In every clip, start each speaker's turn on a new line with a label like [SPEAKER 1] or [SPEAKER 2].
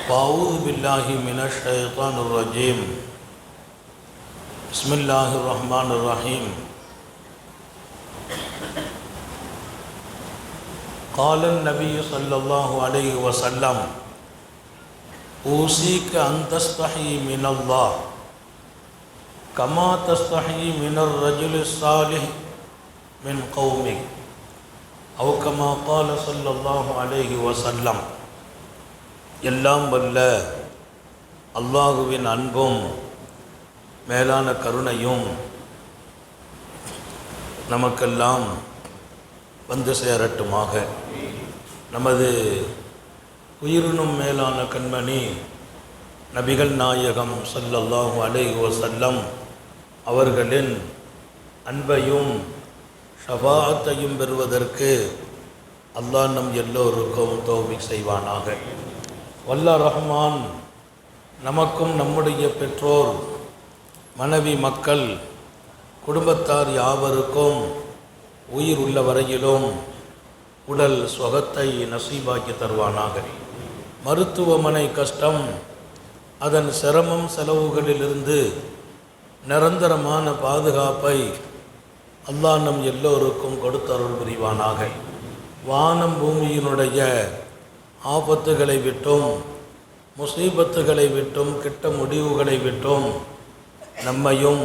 [SPEAKER 1] أعوذ بالله من الشيطان الرجيم بسم الله الرحمن الرحيم قال النبي صلى الله عليه وسلم أوصيك أن تستحي من الله كما تستحي من الرجل الصالح من قومك أو كما قال صلى الله عليه وسلم. எல்லாம் வல்ல அல்லாஹுவின் அன்பும் மேலான கருணையும் நமக்கெல்லாம் வந்து சேரட்டுமாக. நமது உயிரினும் மேலான கண்மணி நபிகள் நாயகம் ஸல்லல்லாஹு அலைஹி வஸல்லம் அவர்களின் அன்பையும் ஷஃபாஅத்தையும் பெறுவதற்கு அல்லாஹ் நம் எல்லோருக்கும் தௌஃபீக் செய்வானாக. வல்ல ரஹ்மான் நமக்கும் நம்முடைய பெற்றோர், மனைவி, மக்கள், குடும்பத்தார் யாவருக்கும் உயிர் உள்ள வரையிலும் உடல் சுகத்தை நசீபாக்கி தருவானாக. மருத்துவமனை கஷ்டம், அதன் சிரமம் செலவுகளிலிருந்து நிரந்தரமான பாதுகாப்பை அல்லாஹ் நம் எல்லோருக்கும் கொடுத்தருள் புரிவானாக. வானம் பூமியினுடைய ஆபத்துகளை விட்டும், முசீபத்துகளை விட்டும், கெட்ட முடிவுகளை விட்டும் நம்மையும்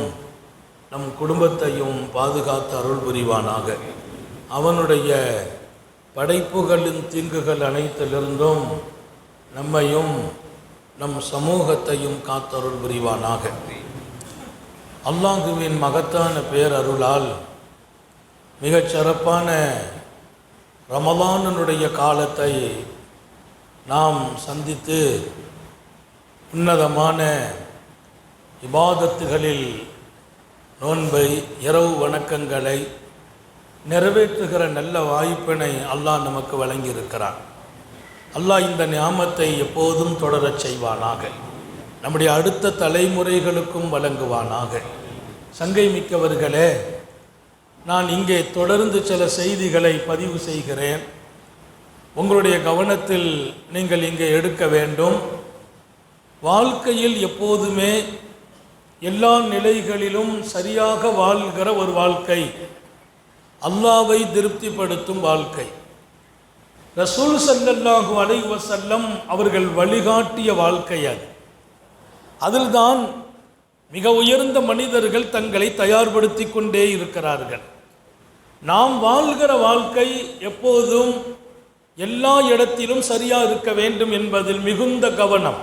[SPEAKER 1] நம் குடும்பத்தையும் பாதுகாத்து அருள் புரிவானாக. அவனுடைய படைப்புகளின் தீங்குகள் அனைத்திலிருந்தும் நம்மையும் நம் சமூகத்தையும் காத்தருள் புரிவானாக. அல்லாஹுவின் மகத்தான பேரருளால் மிகச் சிறப்பான ரமலானுடைய காலத்தை நாம் சந்தித்து உன்னதமான இபாதத்துகளில் நோன்பை, இரவு வணக்கங்களை நிறைவேற்றுகிற நல்ல வாய்ப்பினை அல்லாஹ் நமக்கு வழங்கியிருக்கிறான். அல்லாஹ் இந்த நியாமத்தை எப்போதும் தொடரச் செய்வானாக. நம்முடைய அடுத்த தலைமுறைகளுக்கும் வழங்குவானாக. சங்கை மிக்கவர்களே, நான் இங்கே தொடர்ந்து சில செய்திகளை பதிவு செய்கிறேன். உங்களுடைய கவனத்தில் நீங்கள் இங்கே எடுக்க வேண்டும். வாழ்க்கையில் எப்போதுமே எல்லா நிலைகளிலும் சரியாக வாழ்கிற ஒரு வாழ்க்கை, அல்லாஹ்வை திருப்திப்படுத்தும் வாழ்க்கை, ரசூல் ஸல்லல்லாஹு அலைஹி வஸல்லம் அவர்கள் வழிகாட்டிய வாழ்க்கை அது. அதில்தான் மிக உயர்ந்த மனிதர்கள் தங்களை தயார்படுத்தி கொண்டே இருக்கிறார்கள். நாம் வாழ்கிற வாழ்க்கை எப்போதும் எல்லா இடத்திலும் சரியாக இருக்க வேண்டும் என்பதில் மிகுந்த கவனம்.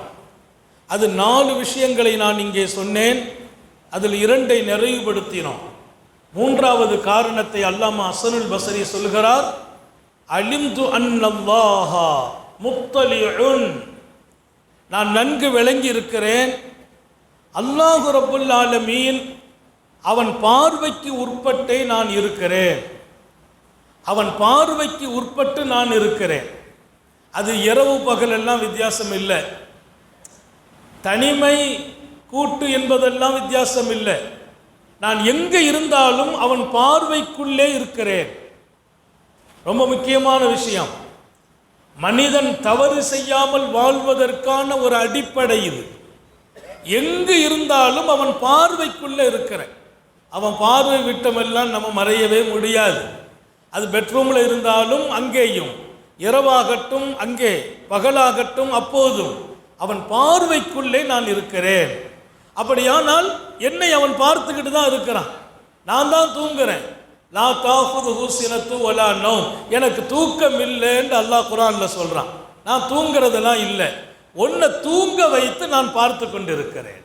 [SPEAKER 1] அது 4 விஷயங்களை நான் இங்கே சொன்னேன். அதில் 2ஐ நிறைவுபடுத்தினோம். 3வது காரணத்தை அல்லாமா ஹஸனுல் பஸரி சொல்கிறார். அலிம்து அன்னல்லாஹ முத்தலிஉன், நான் நன்கு விளங்கி இருக்கிறேன், அல்லாஹ் ரப்புல் ஆலமீன் அவன் பார்வைக்கு உட்பட்டே நான் இருக்கிறேன். அவன் பார்வைக்கு உட்பட்டு நான் இருக்கிறேன். அது இரவு பகல் எல்லாம் வித்தியாசம் இல்லை, தனிமை கூட்டு என்பதெல்லாம் வித்தியாசம் இல்லை. நான் எங்கே இருந்தாலும் அவன் பார்வைக்குள்ளே இருக்கிறேன். ரொம்ப முக்கியமான விஷயம். மனிதன் தவறு செய்யாமல் வாழ்வதற்கான ஒரு அடிப்படை இது. எங்கு இருந்தாலும் அவன் பார்வைக்குள்ளே இருக்கிறேன். அவன் பார்வை விட்டமெல்லாம் நம்ம மறையவே முடியாது. அது பெட்ரூமில் இருந்தாலும் அங்கேயும், இரவாகட்டும் அங்கே, பகலாகட்டும் அப்போதும் அவன் பார்வைக்குள்ளே நான் இருக்கிறேன். அப்படியானால் என்னை அவன் பார்த்துக்கிட்டு தான் இருக்கிறான். நான் தான் தூங்குறேன். லா தாஃபுதுஹு சினத்து வலா நௌம், எனக்கு தூக்கம் இல்லைன்னு அல்லாஹ் குர்ஆன்ல சொல்றான். நான் தூங்குறதெல்லாம் இல்லை, உன்னை தூங்க வைத்து நான் பார்த்து கொண்டு இருக்கிறேன்.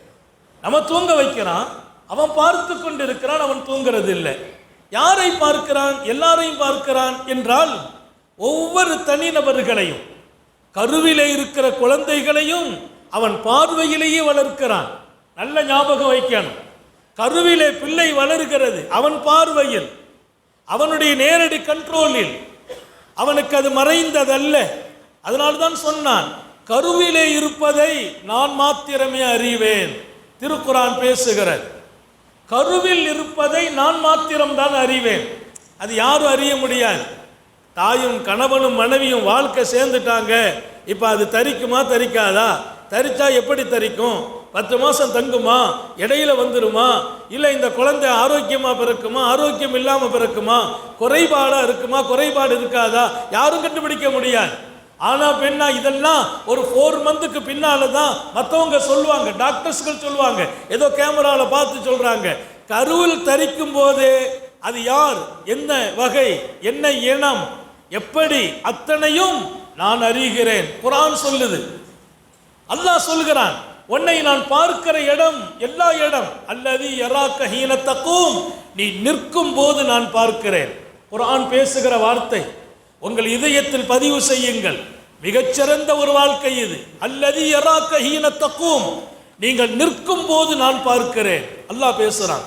[SPEAKER 1] நம்ம தூங்க வைக்கிறான், அவன் பார்த்து கொண்டு இருக்கிறான், அவன் தூங்குறது இல்லை. யாரை பார்க்கிறான்? எல்லாரையும் பார்க்கிறான். என்றால் ஒவ்வொரு தனிநபர்களையும், கருவிலே இருக்கிற குழந்தைகளையும் அவன் பார்வையிலேயே வளர்க்கிறான். நல்ல ஞாபகம் வைக்கணும். கருவிலே பிள்ளை வளர்கிறது அவன் பார்வையில், அவனுடைய நேரடி கண்ட்ரோலில். அவனுக்கு அது மறைந்ததல்ல. அதனால்தான் சொன்னான், கருவிலே இருப்பதை நான் மாத்திரமே அறிவேன். திருக்குர்ஆன் பேசுகிறது, கருவில் இருப்பதை நான் மாத்திரம்தான் அறிவேன். அது யாரும் அறிய முடியாது. தாயும் கணவனும் மனைவியும் வாழ்க்கை சேர்ந்துட்டாங்க, இப்போ அது தரிக்குமா தரிக்காதா? தரிச்சா எப்படி தரிக்கும்? 10 மாதம் தங்குமா? இடையில வந்துருமா? இல்லை இந்த குழந்தை ஆரோக்கியமாக பிறக்குமா? ஆரோக்கியம் இல்லாமல் பிறக்குமா? குறைபாடாக இருக்குமா? குறைபாடு இருக்காதா? யாரும் கண்டுபிடிக்க முடியாது. ஆனால் பெண்ணா இதெல்லாம் ஒரு 4 மந்த்துக்கு பின்னால தான் மற்றவங்க சொல்லுவாங்க, டாக்டர்ஸ்கள் சொல்லுவாங்க, ஏதோ கேமராவில் பார்த்து சொல்கிறாங்க. கருவில் தரிக்கும் போது அது யார், என்ன வகை, என்ன இனம், எப்படி, அத்தனையும் நான் அறிகிறேன். குர்ஆன் சொல்லுது, அல்லாஹ் சொல்கிறான், உன்னை நான் பார்க்கிற இடம் எல்லா இடம், அல்லதி யராக ஹீன தக்கூம், நீ நிற்கும் போது நான் பார்க்கிறேன். குர்ஆன் பேசுகிற வார்த்தை உங்கள் இதயத்தில் பதிவு செய்யுங்கள். மிகச்சிறந்த ஒரு வாழ்க்கை இது. அல்லதி யராக ஹீன தக்கூம், நீங்கள் நிற்கும் போது நான் பார்க்கிறேன். அல்லாஹ் பேசுறான்.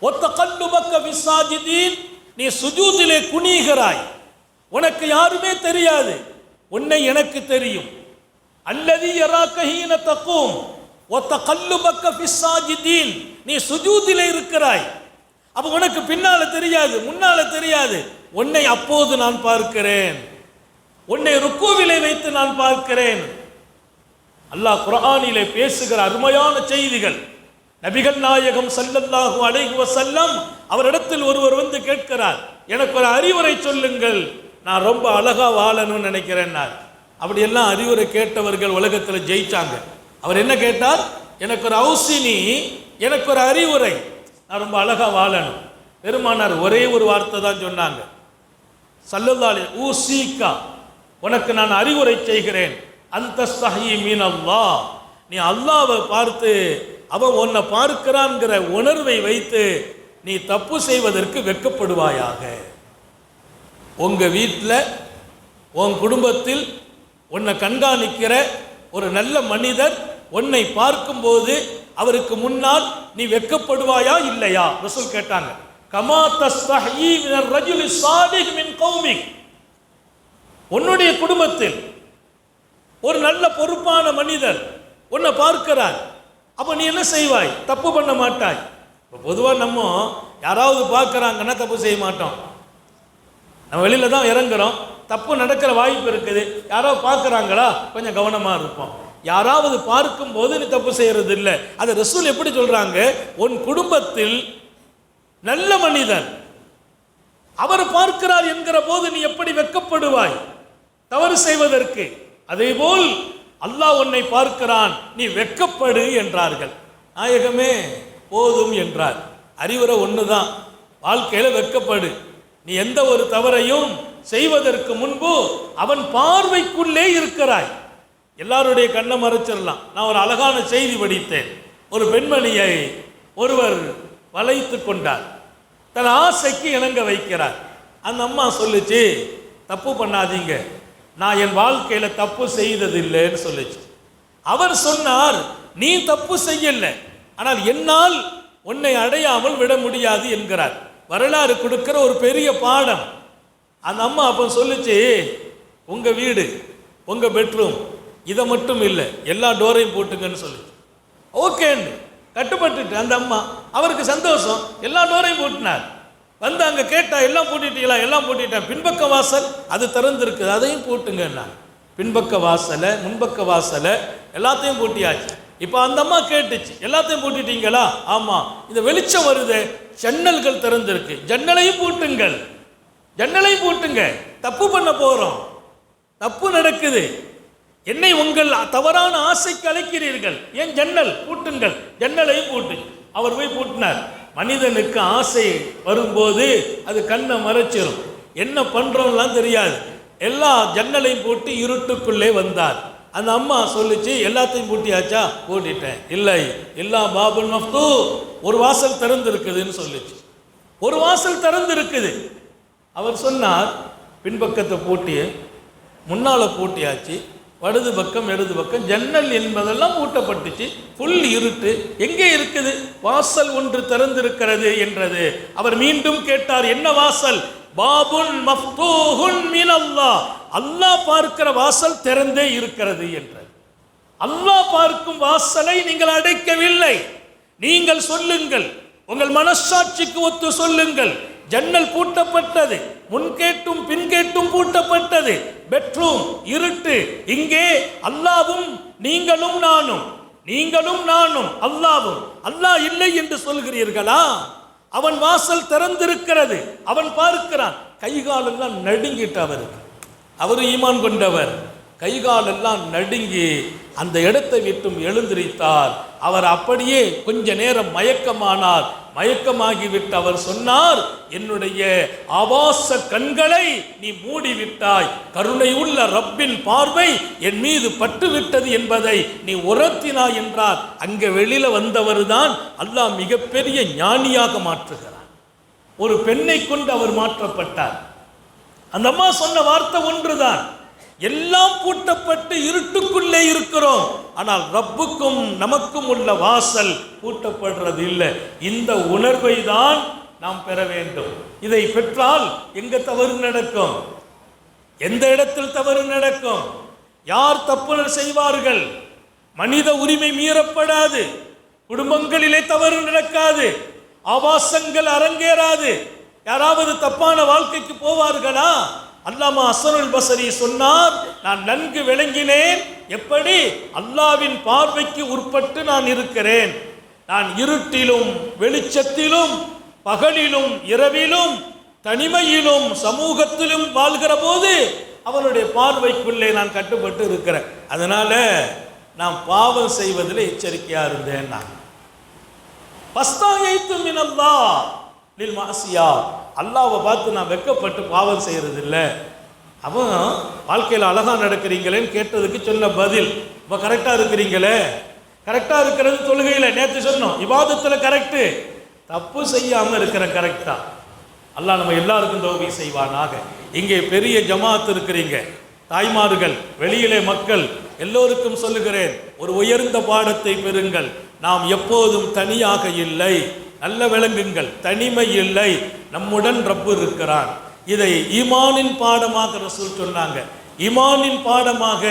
[SPEAKER 1] ஒத்தகல்லுபக்க ஃபிஸ்ஸாஜிதீன், நீ சுஜூதிலே குனிகிறாய், உனக்கு யாருமே தெரியாது, உன்னை எனக்கு தெரியும். அல்லதி யராக ஹீன தக்கூம் ஒத்தகல்லுபக்க ஃபிஸ்ஸாஜிதீன், நீ சுஜூதிலே இருக்கிறாய், அப்ப உனக்கு பின்னால தெரியாது, முன்னால தெரியாது, உன்னை அப்போது நான் பார்க்கிறேன், உன்னை ருக்கூவிலே வைத்து நான் பார்க்கிறேன். அல்லாஹ் குர்ஆனிலே பேசுகிற அருமையான செய்திகள். நபிகள் நாயகம் ஸல்லல்லாஹு அலைஹி வஸல்லம் அவரிடத்தில் ஒருவர் வந்து கேட்கிறார், எனக்கு ஒரு அறிவுரை சொல்லுங்கள், நான் ரொம்ப அழகா வாழணும்னு நினைக்கிறேன். அப்படியெல்லாம் அறிவுரை கேட்டவர்கள் உலகத்தில் ஜெயிச்சாங்க. அவர் என்ன கேட்டார்? எனக்கு ஒரு ஔசினி, எனக்கு ஒரு அறிவுரை, நான் ரொம்ப அழகா வாழணும். பெருமானார் ஒரே ஒரு வார்த்தை தான் சொன்னாங்க, ஸல்லல்லாஹு அலைஹி ஊசிகா, உனக்கு நான் அறிவுரை செய்கிறேன், அன்தஸ்தஹி மினல்லாஹ், நீ அல்லாஹ்வை பார்த்து அவன் உன்னை பார்க்கிறான்ங்கிற உணர்வை வைத்து நீ தப்பு செய்வதற்கு வெட்கப்படுவாயாக. உங்க வீட்டில் உன் குடும்பத்தில் உன்னை கண்காணிக்கிற ஒரு நல்ல மனிதர் உன்னை பார்க்கும்போது அவருக்கு முன்னால் நீ வெட்கப்படுவாயா இல்லையா? ரசூல் கேட்டாங்க. கமா தஸ்தஹி மினர் ரஜுலி ஸாலிஹ் மின் கௌமிக், உன்னுடைய குடும்பத்தில் ஒரு நல்ல பொறுப்பான மனிதர் உன்னை பார்க்கிறார், அப்போ நீ என்ன செய்வாய்? தப்பு பண்ண மாட்டாய். இப்போ பொதுவாக நம்ம யாராவது பார்க்குறாங்கன்னா தப்பு செய்ய மாட்டோம், நம்ம வெளியில தான் இறங்குறோம், தப்பு நடக்கிற வாய்ப்பு இருக்குது, யாராவது பார்க்குறாங்களா கொஞ்சம் கவனமாக இருப்போம். யாராவது பார்க்கும் போது நீ தப்பு செய்யறது இல்லை. அதை ரசூல் எப்படி சொல்றாங்க? உன் குடும்பத்தில் நல்ல மனிதர் அவர் பார்க்கிறார் என்கிற போது நீ எப்படி வெட்கப்படுவாய் தவறு செய்வதற்கு? அதேபோல் அல்லாஹ் உன்னை பார்க்கிறான், நீ வெட்கப்படு என்றார்கள். நாயகமே போதும் என்றார். அறிவுரை ஒண்ணுதான், வாழ்க்கையில வெட்கப்படு. நீ எந்த ஒரு தவறையும் செய்வதற்கு முன்பு அவன் பார்வைக்குள்ளே இருக்கிறாய். எல்லாருடைய கண்ணை மறைச்சிடலாம். நான் ஒரு அழகான செய்தி படித்தேன். ஒரு பெண்மணியை ஒருவர் வளைத்து கொண்டார், தன் ஆசைக்கு இணங்க வைக்கிறார். அந்த அம்மா சொல்லுச்சு, தப்பு பண்ணாதீங்க, நான் என் வாழ்க்கையில தப்பு செய்ததில்லைன்னு சொல்லுச்சு. அவர் சொன்னார், நீ தப்பு செய்யல, ஆனால் என்னால் உன்னை அடையாமல் விட முடியாது என்கிறார். வரலாறு கொடுக்கிற ஒரு பெரிய பாடம். அந்த அம்மா அப்போ சொல்லுச்சு, உங்க வீடு, உங்க பெட்ரூம், இதை மட்டும் இல்லை எல்லா டோரையும் போட்டுங்கன்னு சொல்லுச்சு. ஓகேன்னு கட்டுப்பட்டுட்டு அந்த அம்மா, அவருக்கு சந்தோஷம், எல்லா டோரையும் போட்டினார். வந்து அங்கே கேட்டா, எல்லாம் பூட்டிட்டீங்களா? எல்லாம் பூட்டிட்டேன். பின்பக்க வாசல் அது திறந்துருக்குது, அதையும் பூட்டுங்கன்னா. பின்பக்க வாசலை, முன்பக்க வாசலை எல்லாத்தையும் பூட்டியாச்சு. இப்போ அந்த அம்மா கேட்டுச்சு, எல்லாத்தையும் பூட்டிட்டீங்களா? ஆமாம். இந்த வெளிச்சம் வருது, ஜன்னல்கள் திறந்திருக்கு, ஜன்னலையும் பூட்டுங்கள், ஜன்னலையும் பூட்டுங்க, தப்பு பண்ண போகிறோம், தப்பு நடக்குது, என்னை உங்கள் தவறான ஆசைக்கு அழைக்கிறீர்கள், ஏன் ஜன்னல் பூட்டுங்கள், ஜன்னலையும் பூட்டு. அவர் போய் பூட்டினார். மனிதனுக்கு ஆசை வரும்போது அது கண்ணை மறைச்சிடும், என்ன பண்றோம்லாம் தெரியாது. எல்லா ஜன்னலையும் பூட்டி இருட்டுக்குள்ளே வந்தார். அந்த அம்மா சொல்லிச்சு, எல்லாத்தையும் பூட்டியாச்சா? பூட்டிட்டேன். இல்லை, எல்லா பாபுல் மஃப்தூ, ஒரு வாசல் திறந்து இருக்குதுன்னு சொல்லிச்சு. ஒரு வாசல் திறந்து இருக்குது. அவர் சொன்னார், பின்பக்கத்தை பூட்டி முன்னால பூட்டியாச்சு, வலது பக்கம் இடது பக்கம் ஜன்னல் என்பதெல்லாம் பூட்டப்பட்டுச்சு, புல் இருட்டு, எங்கே இருக்குது? வாசல் ஒன்று திறந்திருக்கிறது என்றது. அவர் மீண்டும் கேட்டார், என்ன வாசல்? பாபுன் மஃப்தூஹுன் மினல்லாஹ், அல்லாஹ் பார்க்கிற வாசல் திறந்தே இருக்கிறது என்றது. அல்லாஹ் பார்க்கும் வாசலை நீங்கள் அடைக்கவில்லை. நீங்கள் சொல்லுங்கள், உங்கள் மனசாட்சிக்கு ஒத்து சொல்லுங்கள், ஜன்னல் பூட்டப்பட்டது, முன்கேட்டும் பின்கேட்டும் பூட்டப்பட்டது, பெட்ரூம் இருட்டு. இங்கே அல்லாவும் நீங்களும் நானும், நீங்களும் நானும் அல்லாவும். அல்லாஹ் இல்லை என்று சொல்கிறீர்களா? அவன் வாசல் திறந்திருக்கிறது, அவன் பார்க்கிறான். கைகாலெல்லாம் நடுங்கிட்டு அவரு ஈமான் கொண்டவர். கைகாலெல்லாம் நடுங்கி அந்த இடத்தை விட்டும் எழுந்திருத்தார். அவர் அப்படியே கொஞ்ச நேரம் மயக்கமானார். மயக்கமாகிவிட்டு அவர் சொன்னார், என்னுடைய ஆபாச கண்களை நீ மூடிவிட்டாய், கருணை உள்ள ரப்பின் பார்வை என் மீது பட்டுவிட்டது என்பதை நீ உணர்த்தினாய் என்றார். அங்கே வெளியில வந்தவர் தான் அல்லாஹ் மிகப்பெரிய ஞானியாக மாற்றுகிறார். ஒரு பெண்ணை கொண்டு அவர் மாற்றப்பட்டார். அந்த அம்மா சொன்ன வார்த்தை ஒன்றுதான், எல்லாம் பூட்டப்பட்டு இருட்டுக்குள்ளே இருக்கிறோம், ஆனால் ரப்புக்கும் நமக்கும் உள்ள வாசல் பூட்டப்படுறது இல்லை. இந்த உணர்வை தான் நாம் பெற வேண்டும். இதை பெற்றால் எங்க தவறு நடக்கும்? எந்த இடத்தில் தவறு நடக்கும்? யார் தப்பு செய்வார்கள்? மனித உரிமை மீறப்படாது, குடும்பங்களிலே தவறு நடக்காது, ஆபாசங்கள் அரங்கேறாது. யாராவது தப்பான வாழ்க்கைக்கு போவார்களா? அல்லாமா ஹஸனுல் பஸரி சொன்னார், நான் நன்கு விளங்கினேன். எப்படி? அல்லாவின் பார்வைக்கு உட்பட்டு நான் இருக்கிறேன். நான் இருட்டிலும் வெளிச்சத்திலும், பகலிலும் இரவிலும், தனிமையிலும் சமூகத்திலும் வாழ்கிற போது அவனுடைய பார்வைக்குள்ளே நான் கட்டுப்பட்டு இருக்கிறேன். அதனால நான் பாவம் செய்வதில் எச்சரிக்கையா இருந்தேன். நான் பஸ்தாயைத்து மினல்லாஹ் லில் மாசியா, அல்லாஹ்வை பார்த்து நான் வெட்கப்பட்டு பாவம் செய்யறது இல்லை. அவன் வாழ்க்கையில் அழகா நடக்கிறீங்களேன்னு கேட்டதுக்கு சொன்ன பதில், இப்போ கரெக்டாக இருக்கிறீங்களே. கரெக்டாக இருக்கிறது தொழுகையில், நேற்று சொன்னோம் இபாதத்தில் கரெக்டு, தப்பு செய்யாமல் இருக்கிற கரெக்டா. அல்லாஹ் நம்ம எல்லாருக்கும் தௌஃபீக் செய்வானாக. இங்கே பெரிய ஜமாத் இருக்கிறீங்க, தாய்மார்கள், வெளியிலே மக்கள் எல்லோருக்கும் சொல்லுகிறேன், ஒரு உயர்ந்த பாடத்தை பெறுங்கள். நாம் எப்போதும் தனியாக இல்லை. நல்ல விளங்குங்கள், தனிமை இல்லை, நம்முடன் ரப்பு இருக்கிறான். இதை ஈமானின் பாடமாக ரசூல் சொன்னாங்க. ஈமானின் பாடமாக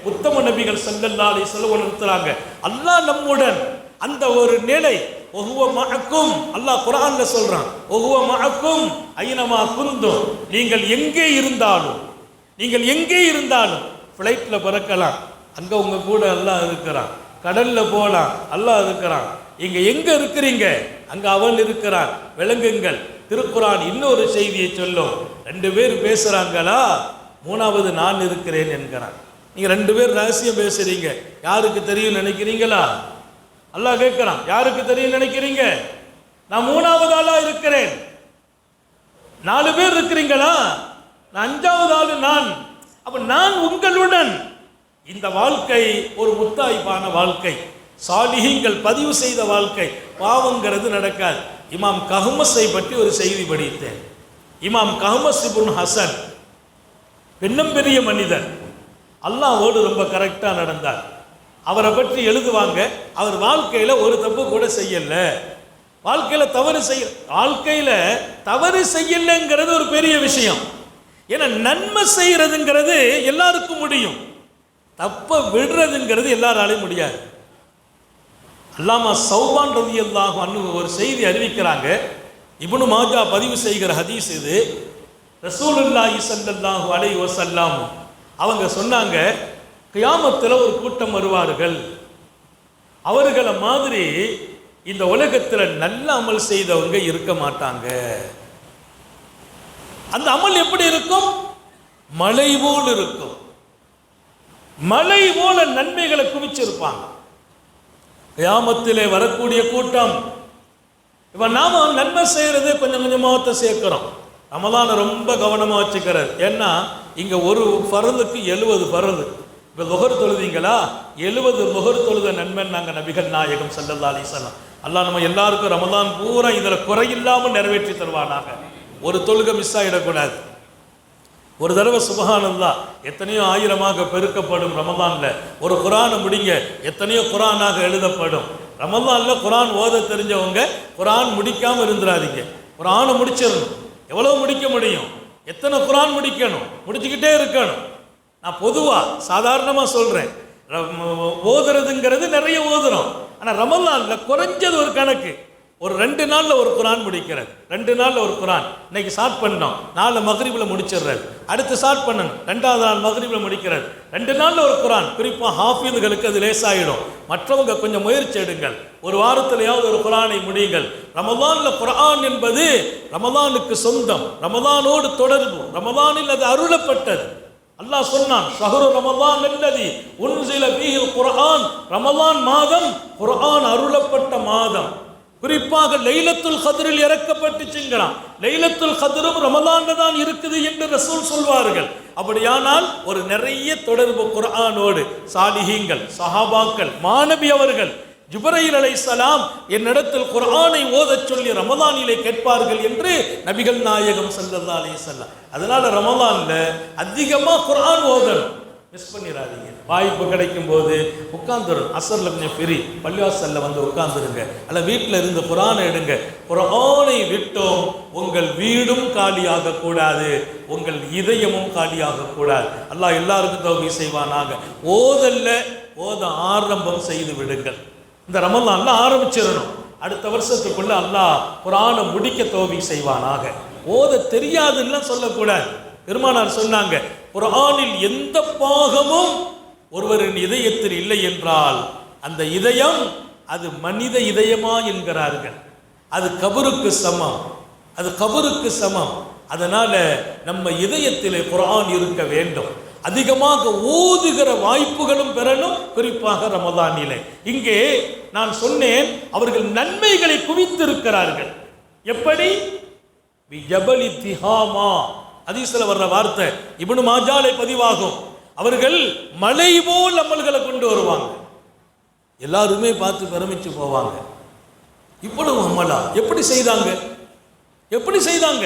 [SPEAKER 1] உத்தம நபிகள் ஸல்லல்லாஹு அலைஹி வஸல்லம் உணர்த்துறாங்க. அல்லாஹ் நம்முடன், அந்த ஒரு நிலை. ஒஹுவ மஅக்கும், அல்லாஹ் குர்ஆன்ல சொல்றான், ஒஹுவ மஅக்கும் ஐனமா குந்தும், நீங்கள் எங்கே இருந்தாலும், நீங்கள் எங்கே இருந்தாலும், ஃப்ளைட்ல பறக்கலாம், அங்க உங்க கூட அல்லாஹ் இருக்கிறான். கடல்ல போலாம், அல்லாஹ் இருக்கிறான். இங்க எங்க இருக்கிறீங்க, அங்க அவன் இருக்கிறான். விளங்குங்கள். திருக்குர்ஆன் இன்னொரு செய்தியை சொல்லும், ரெண்டு பேர் பேசுறாங்களா, மூணாவது நான் இருக்கிறேன் என்கிறான். நீங்க ரெண்டு பேர் ரகசியம் பேசுறீங்க, யாருக்கு தெரியும் நினைக்கிறீங்களா? அல்லாஹ் கேட்கிறான், யாருக்கு தெரியும் நினைக்கிறீங்க? நான் மூணாவது ஆளா இருக்கிறேன். 4 பேர் இருக்கிறீங்களா, நான் 5வது ஆளு நான். அப்ப நான் உங்களுடன். இந்த வாழ்க்கை ஒரு முத்தாய்ப்பான வாழ்க்கை, சாலிஹீன்கள் பதிவு செய்த வாழ்க்கை. பாவங்கிறது நடக்காது. இமாம் கஹ்மஸை பற்றி ஒரு செய்தி படித்தேன். இமாம் கஹ்மஸ் இப்னு ஹசன் பெண்ணும் பெரிய மனிதர், அல்லாஹ்வோடு ரொம்ப கரெக்டாக நடந்தார். அவரை பற்றி எழுதுவாங்க, அவர் வாழ்க்கையில் ஒரு தப்பு கூட செய்யல, வாழ்க்கையில் தவறு செய்யலைங்கிறது ஒரு பெரிய விஷயம். ஏன்னா நன்மை செய்யறதுங்கிறது எல்லாருக்கும் முடியும், தப்ப விடுறதுங்கிறது எல்லாராலையும் முடியாது. அல்லாமா சௌபான் ரலியல்லாஹு அன்ஹு ஒரு செய்தி அறிவிக்கிறாங்க, இப்னு மாஜா பதிவு செய்கிற ஹதீஸ் இது. ரசூலுல்லாஹி ஸல்லல்லாஹு அலைஹி வஸல்லம் அவங்க சொன்னாங்க, கியாமத்தில் ஒரு கூட்டம் வருவார்கள், அவர்களை மாதிரி இந்த உலகத்தில் நல்ல அமல் செய்தவங்க இருக்க மாட்டாங்க. அந்த அமல் எப்படி இருக்கும்? மலை போல் இருக்கும். மலை போல நன்மைகளை குவிச்சிருப்பாங்க. கியாமத்திலே வரக்கூடிய கூட்டம். இப்போ நாம நன்மை செய்யறது கொஞ்சம் கொஞ்சமாக சேர்க்கிறோம். ரமலானை ரொம்ப கவனமாக வச்சுக்கிறது. ஏன்னா இங்கே ஒரு ஃபர்துக்கு 70 ஃபர்து. இப்போ லுஹர் தொழுதீங்களா, 70 லுஹர் தொழுத நன்மைன்னு நாங்கள் நபிகள் நாயகம் ஸல்லல்லாஹு அலைஹி வஸல்லம். அல்லாஹ் நம்ம எல்லாருக்கும் ரமலான் பூரா இதில் குறையில்லாமல் நிறைவேற்றி தருவானாக. ஒரு தொழுகை மிஸ் ஆகிடக்கூடாது. ஒரு தடவை சுப்ஹானல்லாஹ் எத்தனையோ ஆயிரமாக பெருக்கப்படும். ரமலானில் ஒரு குரானை முடிங்க, எத்தனையோ குரானாக எழுதப்படும். ரமலானில் குரான் ஓத தெரிஞ்சவங்க குரான் முடிக்காமல் இருந்துடாதீங்க, குரானை முடிச்சிடணும். எவ்வளோ முடிக்க முடியும்? எத்தனை குரான் முடிக்கணும்? முடிச்சுக்கிட்டே இருக்கணும். நான் பொதுவாக சாதாரணமாக சொல்கிறேன், ஓதுறதுங்கிறது நிறைய ஓதுறோம். ஆனால் ரமலானில் குறைஞ்சது ஒரு கணக்கு ஒரு 2 நாள்ல ஒரு குரான் முடிக்கிறது. 2 நாள்ல ஒரு குரான். இன்னைக்கு ஸ்டார்ட் பண்ணோம், நாளை மக்ரிப்ல முடிச்சிடுறது. அடுத்து ஸ்டார்ட் பண்ணணும், 2வது நாள் மக்ரிப்ல முடிக்கிறது. 2 நாள்ல ஒரு குரான். குறிப்பாக ஹாஃபிதுகளுக்கு அது லேசாயிடும். மற்றவங்க கொஞ்சம் முயற்சி எடுங்கள், ஒரு வாரத்திலேயாவது ஒரு குரானை முடியுங்கள். ரமலான்ல குரான் என்பது ரமலானுக்கு சொந்தம், ரமலானோடு தொடர்பு, ரமலானில் அது அருளப்பட்டது. அல்லாஹ் சொன்னான், ஷஹ்ரு ரமலான் அல்லதி உன்ஸில ஃபீஹில் குர்ஆன், ரமலான் மாதம் குர்ஆன் அருளப்பட்ட மாதம். குறிப்பாக லைலத்துல் கத்ரில் இறக்கப்பட்டுச்சுங்களாம். லைலத்துல் கத்ரும் ரமலான்ல தான் இருக்குது என்று ரசூல் சொல்வார்கள். அப்படியானால் ஒரு நிறைய தொடர்பு குர்ஆனோடு. சாலிஹீங்கள், சஹாபாக்கள், மாநபி அவர்கள் ஜிப்ரீல் அலைஹிஸ்ஸலாம் என்னிடத்தில் குர்ஆனை ஓதச் சொல்லி ரமலானிலே கேட்பார்கள் என்று நபிகள் நாயகம் ஸல்லல்லாஹு அலைஹி வஸல்லம். அதனால ரமலான்ல அதிகமா குர்ஆன் ஓதணும், மிஸ் பண்ணிடாதீங்க. வாய்ப்பு கிடைக்கும் போது உட்கார்ந்துரும். அசர்ல கொஞ்சம் ஃப்ரீ, பள்ளிவாசல்ல வந்து உட்கார்ந்துருங்க, அல்ல வீட்டில் இருந்து குர்ஆனை எடுங்க. குர்ஆனை விட்டோம் உங்கள் வீடும் காலியாக கூடாது, உங்கள் இதயமும் காலியாக கூடாது. அல்லாஹ் எல்லாருக்கும் தௌஃபீக் செய்வானாக. ஓத ஆரம்பம் செய்து விடுங்கள். இந்த ரமலான்ல ஆரம்பிச்சிடணும், அடுத்த வருஷத்துக்குள்ள அல்லாஹ் குர்ஆனை முடிக்க தௌஃபீக் செய்வானாக. ஓத தெரியாதுன்னு சொல்லக்கூடாது. பெருமானார் சொன்னாங்க, குர்ஆனில் எந்த பாகமும் ஒருவரின் இதயத்தில் இல்லை என்றால் அந்த இதயம் அது மனித இதயமா என்கிறார்கள். அது கபருக்கு சமம், அது கபருக்கு சமம். அதனால நம்ம இதயத்திலே குர்ஆன் இருக்க வேண்டும். அதிகமாக ஓதுகிற வாய்ப்புகளும் பெறணும், குறிப்பாக ரமலானிலே. இங்கே நான் சொன்னேன், அவர்கள் நன்மைகளை குவித்திருக்கிறார்கள். எப்படி? பிஜபலி திஹாமா, ஹதீஸ்ல வர்ற வார்த்தை இப்னு மாஜாலே பதிவாகும். அவர்கள் மலை போல் அமல்களை கொண்டு வருவாங்க, எல்லாருமே பார்த்து பிரமிச்சு போவாங்க. இவ்வளவு அமலா எப்படி செய்தாங்க? எப்படி செய்தாங்க?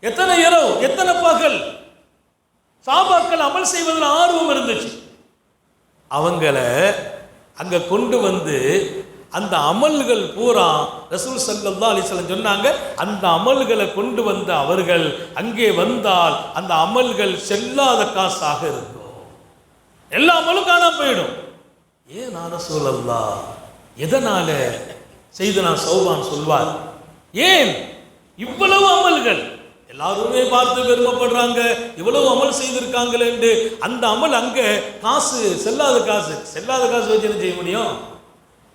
[SPEAKER 1] எத்தனை இரவு, எத்தனை பகல்? சஹாபாக்கள் அமல் செய்வதில் ஆர்வம் இருந்துச்சு. அவங்கள அங்க கொண்டு வந்து அந்த அமல்கள் பூரா ரசூல் ஸல்லல்லாஹு அலைஹி வஸல்லம் சொன்னாங்க, அந்த அமல்களை கொண்டு வந்த அவர்கள் அங்கே வந்தால் அந்த அமல்கள் செல்லாத காசாக இருக்கும், எல்லா அமலும் காணாம போயிடும். ஏன் ரசூலல்லாஹ், எதனால? செய்தனா சௌபான் சொல்வார், ஏன் இவ்வளவு அமல்கள்? எல்லாருமே பார்த்து பெருமைப்படுறாங்க, இவ்வளவு அமல் செய்திருக்காங்களே என்று. அந்த அமல் அங்க காசு, செல்லாத காசு. செல்லாத காசு வச்சு என்ன செய்ய முடியும்?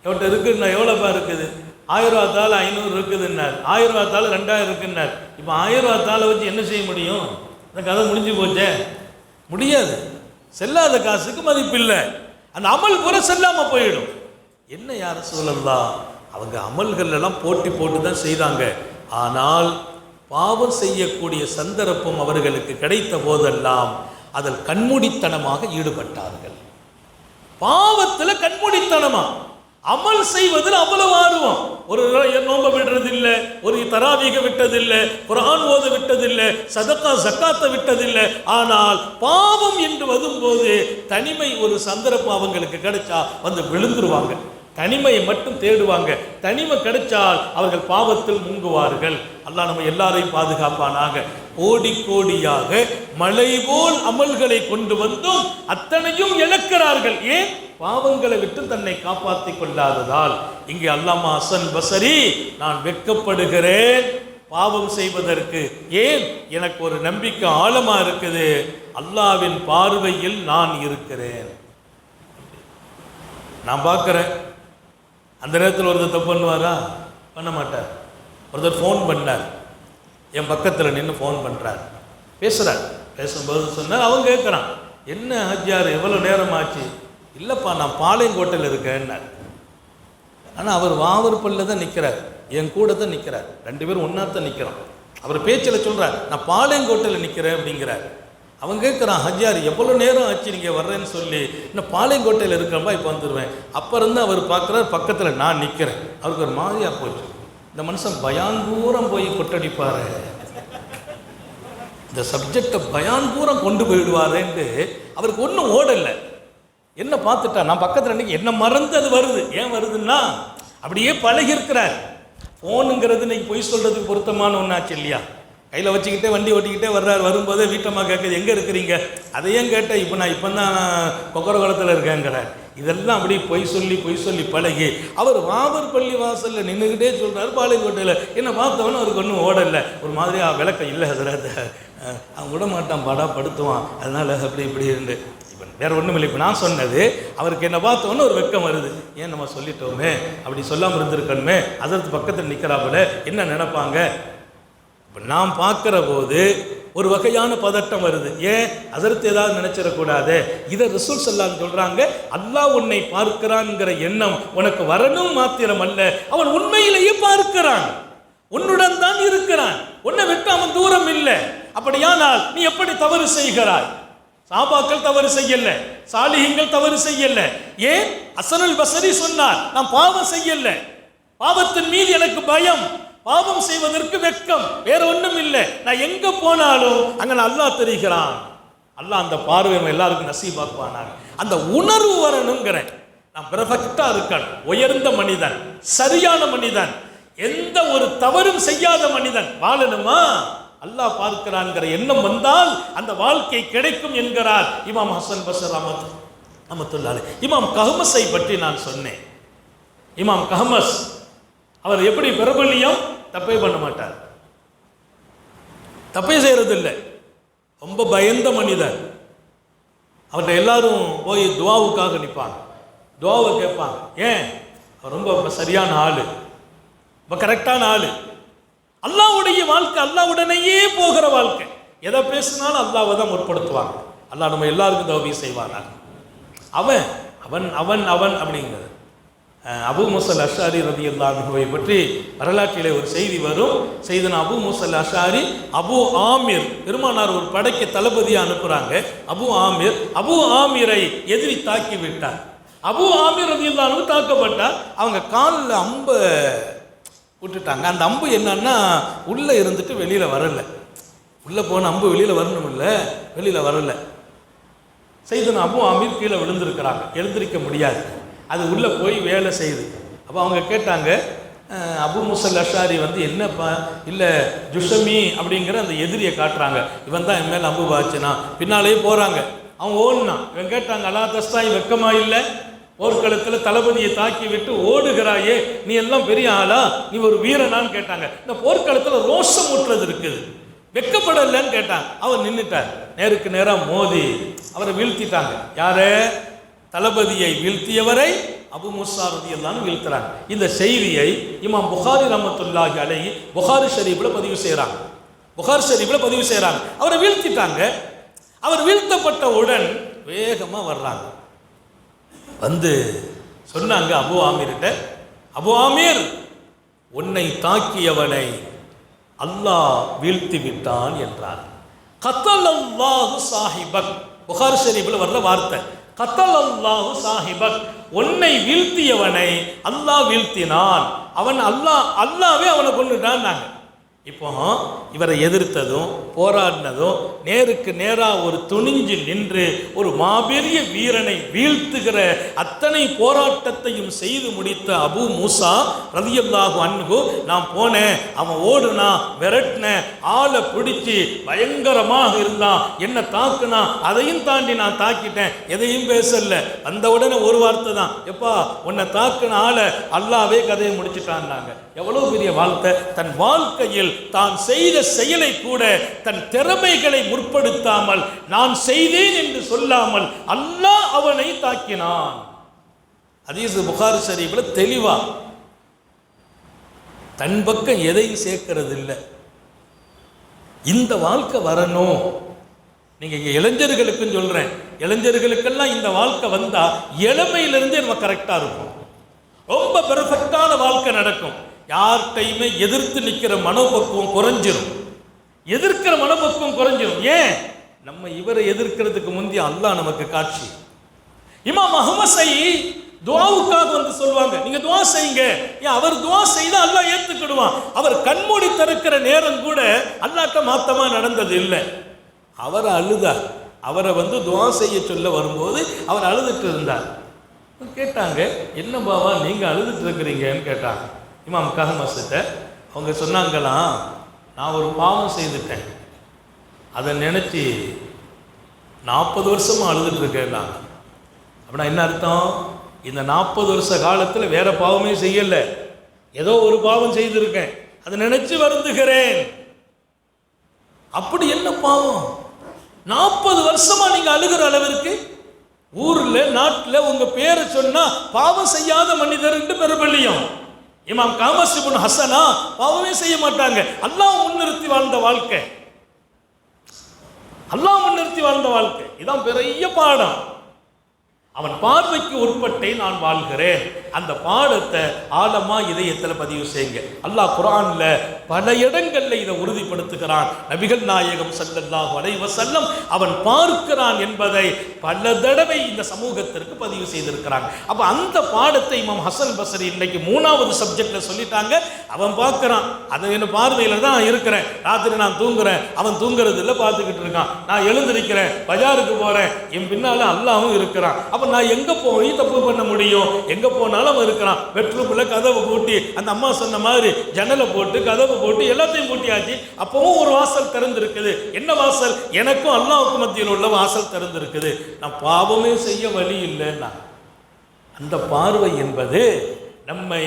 [SPEAKER 1] எவ்வளோ இருக்குன்னா, எவ்வளோப்பா இருக்குது? 1000 ரூபா தாள் 500 இருக்குதுன்னார், 1000 ரூபா தாள் 2000 இருக்குன்னார். இப்போ 1000 ரூபா தாளை வச்சு என்ன செய்ய முடியும்? இந்த கதை முடிஞ்சு போச்சே, முடியாது. செல்லாத காசுக்கு மதிப்பில்லை, அந்த அமல் பூரா செல்லாமல் போயிடும். என்ன யார சொல்லலாம், அவங்க அமல்கள் எல்லாம் போட்டி போட்டு தான் செய்தாங்க. ஆனால் பாவம் செய்யக்கூடிய சந்தர்ப்பம் அவர்களுக்கு கிடைத்த போதெல்லாம் அதில் கண்மூடித்தனமாக ஈடுபட்டார்கள். பாவத்தில் கண்மூடித்தனமா, அமல் செய்வதில் அவ்வளவு ஆர்வம். ஒரு நோம்ப விடுறதில்லை, ஒரு தராவீக விட்டதில்லை, குர்ஆன் ஓத விட்டதில்லை, சதக்கா ஜக்காத்தை விட்டதில்லை. ஆனால் பாவம் என்று வரும்போது தனிமை ஒரு சந்தர்ப்பம் அவங்களுக்கு கிடைச்சா வந்து விழுந்துருவாங்க, தனிமையை மட்டும் தேடுவாங்க. தனிமை கிடைச்சால் அவர்கள் பாவத்தில் முங்குவார்கள். அல்லாஹ் நம்ம எல்லாரையும் பாதுகாப்பானாக. கோடி கோடியாக மலை போல் அமல்களை கொண்டு வந்தும் அத்தனையும் இழக்கிறார்கள். ஏன்? பாவங்களை விட்டு தன்னை காப்பாற்றிக் கொள்ளாததால். இங்கே அல்லாமா ஹசன் பஸரி, நான் வெட்கப்படுகிறேன் பாவம் செய்வதற்கு. ஏன்? எனக்கு ஒரு நம்பிக்கை ஆழமா இருக்குது, அல்லாஹ்வின் பார்வையில் நான் இருக்கிறேன். நான் பார்க்கிறேன், அந்த நேரத்தில் ஒருத்தர் தப்பு பண்ணுவாரா? பண்ண மாட்டார். ஒருத்தர் ஃபோன் பண்ணார், என் பக்கத்தில் நின்று ஃபோன் பண்ணுறார், பேசுகிறார். பேசும்போது சொன்னார், அவன் கேட்குறான், என்ன ஹஜ்ஜார் எவ்வளோ நேரம் ஆச்சு? இல்லைப்பா நான் பாளையங்கோட்டையில் இருக்கேன்னார். ஆனால் அவர் வாவர்பல்ல தான் நிற்கிறார், என் கூட தான் நிற்கிறார், 2 பேரும் ஒன்றா தான் நிற்கிறோம். அவர் பேச்சில் சொல்கிறார், நான் பாளையங்கோட்டையில் நிற்கிறேன் அப்படிங்கிறார். அவன் கேட்குறான், ஹஜ்ஜார் எவ்வளோ நேரம் ஆச்சு நீங்கள் வர்றேன்னு சொல்லி? இன்னும் பாளையங்கோட்டையில் இருக்கிறப்பா இப்போ வந்துடுவேன். அப்போ இருந்து அவர் பார்க்குறார், பக்கத்தில் நான் நிற்கிறேன். அவருக்கு ஒரு மாதிரியாக போச்சு, இந்த மனுஷன் பயான் பூரம் போய் கொட்டடிப்பார், இந்த சப்ஜெக்டை பயான் பூரம் கொண்டு போயிடுவாருன்ட்டு அவருக்கு ஒன்றும் ஓடலை. என்ன பார்த்துட்டா, நான் பக்கத்தில் அன்றைக்கி என்ன மறந்து அது வருது. ஏன் வருதுன்னா அப்படியே பழகி இருக்கிறார். ஃபோனுங்கிறது இன்னைக்கு பொய் சொல்கிறதுக்கு பொருத்தமான ஒன்றாச்சு இல்லையா? கையில் வச்சுக்கிட்டே வண்டி ஓட்டிக்கிட்டே வர்றாரு, வரும்போதே வீட்டம்மா கேட்குது, எங்கே இருக்கிறீங்க? அதையும் கேட்டேன், இப்போ நான் இப்போ தான் கொக்கர குளத்தில் இருக்கேங்கிறார். இதெல்லாம் அப்படி பொய் சொல்லி பழகி அவர் வாவர் பள்ளி வாசலில் நின்றுக்கிட்டே சொல்கிறார். பாளையங்கோட்டையில் என்னை பார்த்தவொன்னே அவருக்கு ஒன்றும் ஓடலை, ஒரு மாதிரியாக விளக்கம் இல்லை ஹஜ்ரத், அவன் விட மாட்டான், பாடா படுத்துவான், அதனால் அப்படி இப்படி இருந்து இப்போ வேற ஒன்றும் இல்லை. இப்போ நான் சொன்னது அவருக்கு என்னை பார்த்தோன்னே ஒரு வெக்கம் வருது, ஏன் நம்ம சொல்லிட்டோமே, அப்படி சொல்லாமல் இருந்திருக்கணுமே, ஹஜ்ரத் பக்கத்தில் நிற்கிறாப்புல என்ன நினைப்பாங்க. இப்போ நாம் பார்க்குற போது ஒரு வகையான பதட்டம் வருது, ஏன் ஹஜ்ரத் ஏதாவது நினைச்சிடக்கூடாது. இதை ரசூல் ஸல்லல்லாஹு சொல்கிறாங்க, அல்லாஹ் உன்னை பார்க்கிறான்ங்கிற எண்ணம் உனக்கு வரணும் மாத்திரம் அல்ல, அவன் உண்மையிலேயே பார்க்கிறான், உன்னுடன் தான் இருக்கிறான், உன்னை விட்டு அவன் தூரம் இல்லை. அப்படியானால் நீ எப்படி தவறு செய்கிறாய்? சஹாபாக்கள் தவறு செய்யல, சாலிஹீன்கள் தவறு செய்யல. ஏன்? ஹஸனுல் பஸரி சொன்னார், நான் பாவம் செய்யல, பாவத்தின் மீது எனக்கு பயம், பாவம் செய்வதற்கு வெட்கம், வேற ஒன்றும் இல்லை. நான் எங்க போனாலும் அங்க அல்லாஹ் தெரிகிறான். அல்லாஹ் அந்த பார்வை எல்லாருக்கும் நசீபாக்குவானாங்க. அந்த உணர்வு வரணுங்கிறேன். நான் பெர்ஃபெக்டா இருக்கேன், உயர்ந்த மனிதன், சரியான மனிதன், எந்த ஒரு தவறும் செய்யாத மனிதன் வாழணுமா, அல்லாஹ் பார்க்கிறான்ங்கிற எண்ணம் வந்தால் அந்த வாழ்க்கை கிடைக்கும் என்கிறார் இமாம் ஹசன் பஸ்ரி ரஹ்மத்துல்லாஹி. இமாம் கஹ்மஸை பற்றி நான் சொன்னேன். இமாம் கஹ்மஸ் அவர் எப்படி பிரபல்யம், தப்பே பண்ண மாட்டார், தப்பே செய்யறதில்லை, ரொம்ப பயந்த மனிதர். அவர்கிட்ட எல்லாரும் போய் துவாவுக்காக நிற்பாங்க, துவாவை கேட்பாங்க. ஏன்? அவர் ரொம்ப சரியான ஆளு, ரொம்ப கரெக்டான ஆளு. அல்லாஹ்வுடைய வாழ்க்கை அல்லாஹ்வுடனேயே போகிற வாழ்க்கை, எதை பேசினாலும் அல்லாஹ்வை தான் முற்படுத்துவாங்க. அல்லாஹ் நம்ம எல்லாருக்கும் தௌபி செய்வானாங்க. அவன் அவன் அவன் அவன் அப்படிங்கிறது. அபூ மூஸா அஷ்அரி ரலியல்லாஹு அன்ஹுவை பற்றி வரலாற்றிலே ஒரு செய்தி வரும். செய்தனா அபூ மூஸா அஷ்அரி அபூ ஆமிர், பெருமானார் ஒரு படைக்கு தளபதியாக அனுப்புகிறாங்க. அபூ ஆமிரை எதிரி தாக்கி விட்டார். அபூ ஆமிர் ரலியல்லாஹு அன்ஹு தாக்கப்பட்டார். அவங்க காலில் அம்பை விட்டுட்டாங்க. அந்த அம்பு என்னன்னா உள்ளே இருந்துட்டு வெளியில் வரலை, உள்ளே போன அம்பு வெளியில் வரணும் இல்லை, வெளியில் வரலை. செய்தனா அபூ ஆமிர் கீழே விழுந்திருக்கிறாங்க, எழுந்திருக்க முடியாது, அது உள்ளே போய் வேலை செய்யுது. அப்போ அவங்க கேட்டாங்க, அபூ மூஸா அஷ்அரி என்னப்பா, இல்லை ஜுஷமி அப்படிங்கிற அந்த எதிரியை காட்டுறாங்க, இவன் தான் என் மேலே அம்பு பாய்ச்சினா, பின்னாலேயே போகிறாங்க. அவன் ஓடுனான். இவன் கேட்டாங்க, அல்லா தஸ்தாய் வெக்கமா இல்லை, போர்க்களத்தில் தளபதியை தாக்கி விட்டு ஓடுகிறாயே, நீ எல்லாம் பெரிய ஆளா, நீ ஒரு வீரனான்னு கேட்டாங்க. இந்த போர்க்களத்தில் ரோஷம் ஊற்றுறது இருக்குது, வெக்கப்படலைன்னு கேட்டாங்க. அவர் நின்றுட்டார். நேருக்கு நேராக மோதி அவரை வீழ்த்திட்டாங்க. யாரு? தளபதியை வீழ்த்தியவரை அபூ மூஸா ரலியல்லாஹு அன்ஹு வீழ்த்துறாங்க. இந்த செய்தியை இமாம் புகாரி ரஹ்மத்துல்லாஹி அலைஹி புகாரி ஷரீஃபில் பதிவு செய்கிறாங்க. அவரை வீழ்த்திட்டாங்க. அவர் வீழ்த்தப்பட்டவுடன் வேகமாக வர்றாங்க. சொன்னாங்க அபூ ஆமீர்கிட்ட, அபூ ஆமீர், உன்னை தாக்கியவனை அல்லாஹ் வீழ்த்தி விட்டான் என்றார். கத்தலல்லாஹு சாஹிபக், புகாரி ஷரீஃபில் வர்ற வார்த்தை, கத்தலல்லாஹு சாஹிபக், உன்னை வீழ்த்தியவனை அல்லாஹ் வீழ்த்தினான், அவன் அல்லாவே அவனை கொண்டுட்டான். நாங்கள் இப்போ இவரை எதிர்த்ததும் போராடினதும் நேருக்கு நேராக ஒரு துணிஞ்சு நின்று ஒரு மாபெரிய வீரனை வீழ்த்துகிற அத்தனை போராட்டத்தையும் செய்து முடித்த அபூ மூஸா ரலியல்லாஹு அன்ஹு, நான் போனேன், அவன் ஓடுனா, விரட்டின, ஆளை பிடிச்சி பயங்கரமாக இருந்தான், என்ன தாக்குனா, அதையும் தாண்டி நான் தாக்கிட்டேன், எதையும் பேசல. அந்த உடனே ஒரு வார்த்தை தான், எப்பா உன்னை தாக்குன ஆளை அல்லாவே கதையை முடிச்சுட்டான்னாங்க. எவ்வளவு பெரிய வாழ்க்கை! தன் வாழ்க்கையில் தான் செய்த செயலை கூட தன் திறமைகளை முற்படுத்தாமல், நான் செய்தேன் என்று சொல்லாமல் அல்லாஹ் அவனை தாக்கினான். ஹதீஸ் புகாரி ஷரீஃபில் தெளிவா, தன் பக்கம் எதையும் சேர்க்கிறது இல்லை. இந்த வாழ்க்கை வரணும். நீங்க இளைஞர்களுக்குன்னு சொல்றேன், இளைஞர்களுக்கெல்லாம் இந்த வாழ்க்கை வந்தா இளமையிலிருந்தே நம்ம கரெக்டா இருக்கும், ரொம்ப பெர்ஃபெக்டான வாழ்க்கை நடக்கும். யார்கிட்டையுமே எதிர்த்து நிற்கிற மனோபக்குவம் குறைஞ்சிரும், எதிர்க்கிற மனோபக்குவம் குறைஞ்சிரும். ஏன்? நம்ம இவரை எதிர்க்கிறதுக்கு முந்தைய அல்லாஹ் நமக்கு காட்சி. இமாம் அஹ்மஸை துஆவுக்காக சொல்வாங்க, நீங்க துஆ செய்யுங்க. ஏன்? அவர் துஆ செய்தா அல்லாஹ் ஏத்துக்கிடுவான். அவர் கண்மூடி திறக்கிற நேரம் கூட அல்லாஹ்ட்ட மாத்தமா நடந்தது இல்லை. அவர் அழுதார். அவரை துஆ செய்ய சொல்ல வரும்போது அவர் அழுதுட்டு இருந்தார். கேட்டாங்க, என்ன பாவா நீங்க அழுதுட்டு இருக்கிறீங்கன்னு கேட்டாங்க இமாம் கஹ்மஸ்கிட்ட. அவங்க சொன்னாங்களாம், நான் ஒரு பாவம் செய்துட்டேன், அதை நினைச்சி 40 வருஷமா அழுதுட்டு இருக்கேன். அப்படின்னா என்ன அர்த்தம்? இந்த 40 வருஷ காலத்தில் வேற பாவமே செய்யலை, ஏதோ ஒரு பாவம் செய்திருக்கேன், அதை நினைச்சு வருந்துகிறேன். அப்படி என்ன பாவம்? 40 வருஷமா நீங்க அழுகிற அளவிற்கு ஊர்ல நாட்டுல உங்க பேரை சொன்னா பாவம் செய்யாத மனிதர் என்று பெருபள்ளியம். இமாம் காமஸ் இப்னு ஹசனா பாவமே செய்ய மாட்டாங்க. அல்லாஹ் முன்னிறுத்தி வாழ்ந்த வாழ்க்கை, அல்லாஹ் முன்னிறுத்தி வாழ்ந்த வாழ்க்கை. இதான் பெரிய பாடம். அவன் பார்வைக்கு உட்பட்டே நான் வாழ்கிறேன். அந்த பாடத்தை ஆழமா இதயத்தில் பதிவு செய்யுங்க. அல்லாஹ் குர்ஆன்ல பல இடங்கள்ல இதை உறுதிப்படுத்துகிறான். நபிகள் நாயகம் ஸல்லல்லாஹு அலைஹி வஸல்லம் அவன் பார்க்கிறான் என்பதை பல தடவை இந்த சமூகத்திற்கு பதிவு செய்திருக்கிறாங்க. அப்ப அந்த பாடத்தை இமாம் ஹசன் பஸ்ரி இன்னைக்கு 3வது சப்ஜெக்ட்ல சொல்லிட்டாங்க. அவன் பார்க்கிறான், அது என்ன பார்வையில தான் இருக்கிறேன். ராத்திரி நான் தூங்குறேன், அவன் தூங்குறது இல்லை, பார்த்துக்கிட்டு இருக்கான். நான் எழுந்திருக்கிறேன், பஜாருக்கு போறேன், என் பின்னால அல்லாஹ்வும் இருக்கிறான். நான் எங்க போய் தப்பு பண்ண முடியும்? எங்க போனாலும் அவன் இருக்கிறான். பெட்ரூம்ல கதவை பூட்டி, அந்த அம்மா சொன்ன மாதிரி ஜன்னலை போட்டு கதவை போட்டு எல்லாத்தையும் பூட்டியாச்சு. அப்பவும் ஒரு வாசல் திறந்திருக்குது. என்ன வாசல்? எனக்கும் அல்லாஹ்வுக்கும் மத்தியில் உள்ள வாசல் திறந்திருக்குது. நான் பாவமே செய்ய வழி இல்லைன்னா அந்த பார்வை என்பது நம்மை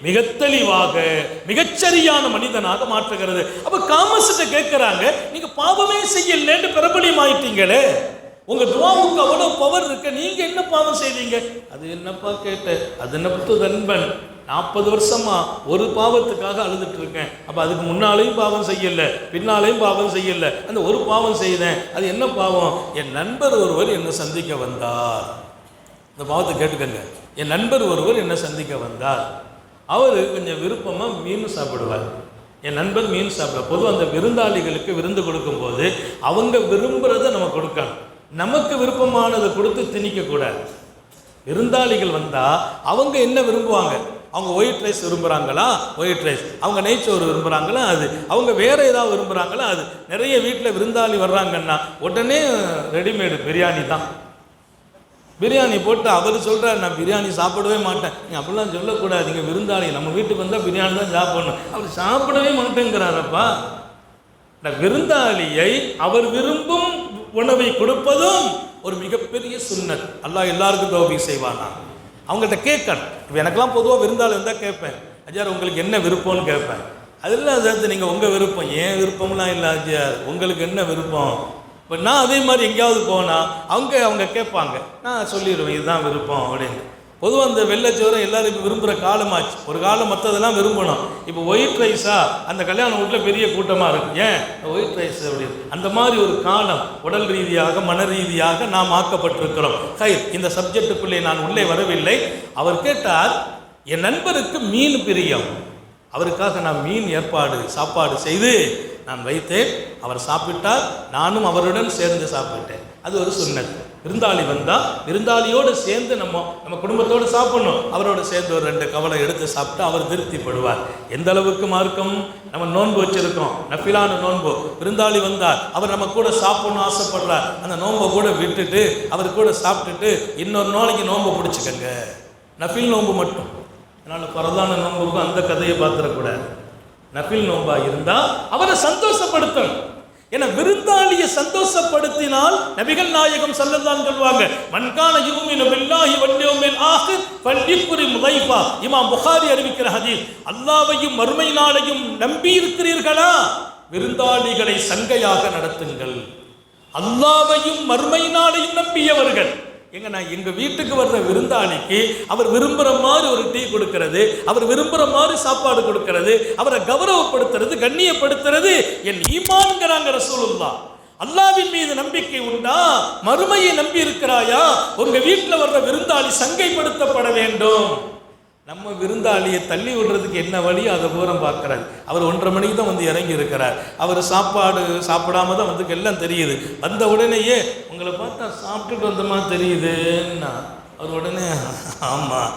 [SPEAKER 1] மிக தெளிவாக மிகச்சரியான மனிதனாக மாற்றுகிறது. அப்ப காமஸ்கிட்ட கேட்கிறாங்க, நீங்க பாவமே செய்யலன்னு பிரபலியம் ஆயிட்டீங்களே, உங்க துவாவுக்கு அவ்வளவு பவர் இருக்கு, நீங்க என்ன பாவம் செய்தீங்க? அது என்னப்பா கேட்ட? அது என்ன நண்பன், 40 வருஷமா ஒரு பாவத்துக்காக அழுதுட்டு இருக்கேன். அப்ப அதுக்கு முன்னாலேயும் பாவம் செய்யல, பின்னாலேயும் பாவம் செய்யல, அந்த ஒரு பாவம் செய்தேன். அது என்ன பாவம்? என் நண்பர் ஒருவர் என்னை சந்திக்க வந்தார். இந்த பாவத்தை கேட்டுக்கங்க. என் நண்பர் ஒருவர் என்னை சந்திக்க வந்தார். அவர் கொஞ்சம் விருப்பமா மீன் சாப்பிடுவார். என் நண்பர் மீன் சாப்பிட பொதுவாக அந்த விருந்தாளிகளுக்கு விருந்து கொடுக்கும் போது அவங்க விரும்புறதை நம்ம கொடுக்கணும். நமக்கு விருப்பமானதை கொடுத்து திணிக்க கூடாது. விருந்தாளிகள் வந்தா அவங்க என்ன விரும்புவாங்க? அவங்க ஒயிட் ரைஸ் விரும்புகிறாங்களா? White rice. அவங்க நெய்ச்சோறு விரும்புகிறாங்களா? அது. அவங்க வேற ஏதாவது விரும்புகிறாங்களா? அது. நிறைய வீட்டில் விருந்தாளி வர்றாங்கன்னா உடனே ரெடிமேடு பிரியாணி தான். பிரியாணி போட்டு அவர் சொல்கிறார், நான் பிரியாணி சாப்பிடவே மாட்டேன். நீங்கள் அப்படிலாம் சொல்லக்கூடாது. நீங்கள் விருந்தாளி நம்ம வீட்டுக்கு வந்தால் பிரியாணி தான் சாப்பிடணும். அவர் சாப்பிடவே மாட்டேங்கிறாரப்பா. இந்த விருந்தாளியை அவர் விரும்பும் உணவை கொடுப்பதும் ஒரு மிகப்பெரிய சுன்னத். அல்லாஹ் எல்லாருக்கும் தௌஃபீக் செய்வானா. அவங்கள்ட்ட கேட்கணும். இப்போ எனக்கெல்லாம் பொதுவாக விருந்தாளி வந்தால் கேட்பேன், அஜார் உங்களுக்கு என்ன விருப்பம்னு கேட்பேன். அதெல்லாம் அதாவது நீங்கள் உங்கள் விருப்பம், ஏன் விருப்பம்லாம் இல்லை அஜார், உங்களுக்கு என்ன விருப்பம். இப்போ நான் அதே மாதிரி எங்கேயாவது போனால் அவங்க கேட்பாங்க, நான் சொல்லிடுவேன் இதுதான் விருப்பம் அப்படின்னு. பொதுவாக அந்த வெள்ளைச்சோரை எல்லாருக்கும் விரும்புகிற காலமாச்சு. ஒரு காலம் மற்றதெல்லாம் விரும்பணும். இப்போ ஒயிட் ரைஸா அந்த கல்யாண வீட்டில் பெரிய கூட்டமாக இருக்கும், ஏன் ஒயிட் ரைஸ் அப்படின்னு. அந்த மாதிரி ஒரு காலம் உடல் ரீதியாக மன ரீதியாக நாம் ஆக்கப்பட்டிருக்கிறோம். இந்த சப்ஜெக்டுக்குள்ளே நான் உள்ளே வரவில்லை. அவர் கேட்டார், என் நண்பருக்கு மீன் பிரியம், அவருக்காக நான் மீன் சாப்பாடு செய்து நான் வைத்தேன். அவர் சாப்பிட்டார், நானும் அவருடன் சேர்ந்து சாப்பிட்டேன். அது ஒரு சுன்னத். விருந்தாளி வந்தால் விருந்தாளியோடு சேர்ந்து நம்ம குடும்பத்தோடு சாப்பிடணும். அவரோடு சேர்ந்து ஒரு 2 கவலை எடுத்து சாப்பிட்டு அவர் திருப்திப்படுவார். எந்த அளவுக்கு மார்க்கம்? நம்ம நோன்பு வச்சிருக்கோம், நஃபிலான நோன்பு. விருந்தாளி வந்தார், அவர் நம்ம கூட சாப்பிடணும் ஆசைப்படுறார். அந்த நோன்பை கூட விட்டுட்டு அவர் கூட சாப்பிட்டுட்டு இன்னொரு நாளைக்கு நோன்பை பிடிச்சிக்கங்க. நஃபில் நோன்பு மட்டும். அதனால் பரதான நோன்புக்கும் அந்த கதையை பார்த்துடக்கூடாது. நஃபில் நோன்பா இருந்தால் அவரை சந்தோஷப்படுத்தணும். ஏன்னா விருந்தாளியை சந்தோஷப்படுத்தினால் நபிகள் நாயகம் ஸல்லல்லாஹு அலைஹி சொல்வாங்க, மன்கான யுமினு பில்லாஹி வல் யௌமில் ஆகிர் ஃபல்யுக்ரிம் தைஃபா. இமாம் புகாரி அறிவிக்கிற ஹதீஸ். அல்லாஹ்வையும் மறுமை நாளையும் நம்பி இருக்கிறீர்களா? விருந்தாளிகளை சங்கையாக நடத்துங்கள். அல்லாஹ்வையும் மறுமை நாளையும் நம்பியவர்கள். நான் எங்க வீட்டுக்கு வர்ற விருந்தாளிக்கு அவர் விரும்புற மாதிரி ஒரு டீ கொடுக்கிறது, அவர் விரும்புற மாதிரி சாப்பாடு கொடுக்கிறது, அவரை கௌரவப்படுத்துறது, கண்ணியப்படுத்துறது என் ஈமான்ங்கறாங்க ரசூலுல்லாஹ். அல்லாஹ்வின் மீது நம்பிக்கை உண்டா? மறுமையை நம்பி இருக்கிறாயா? உங்க வீட்டில் வர்ற விருந்தாளி சங்கைப்படுத்தப்பட வேண்டும். நம்ம விருந்தாளியை தள்ளி விடுறதுக்கு என்ன வழியோ அதை பூரம் பார்க்குறாரு. அவர் 1:30 மணிக்கு தான் வந்து இறங்கி இருக்கிறார். அவர் சாப்பிடாம தான் வந்து எல்லாம் தெரியுது. வந்த உடனேயே உங்களை பார்த்தா சாப்பிட்டுட்டு வந்தமா தெரியுதுன்னா அவர் உடனே ஆமாம்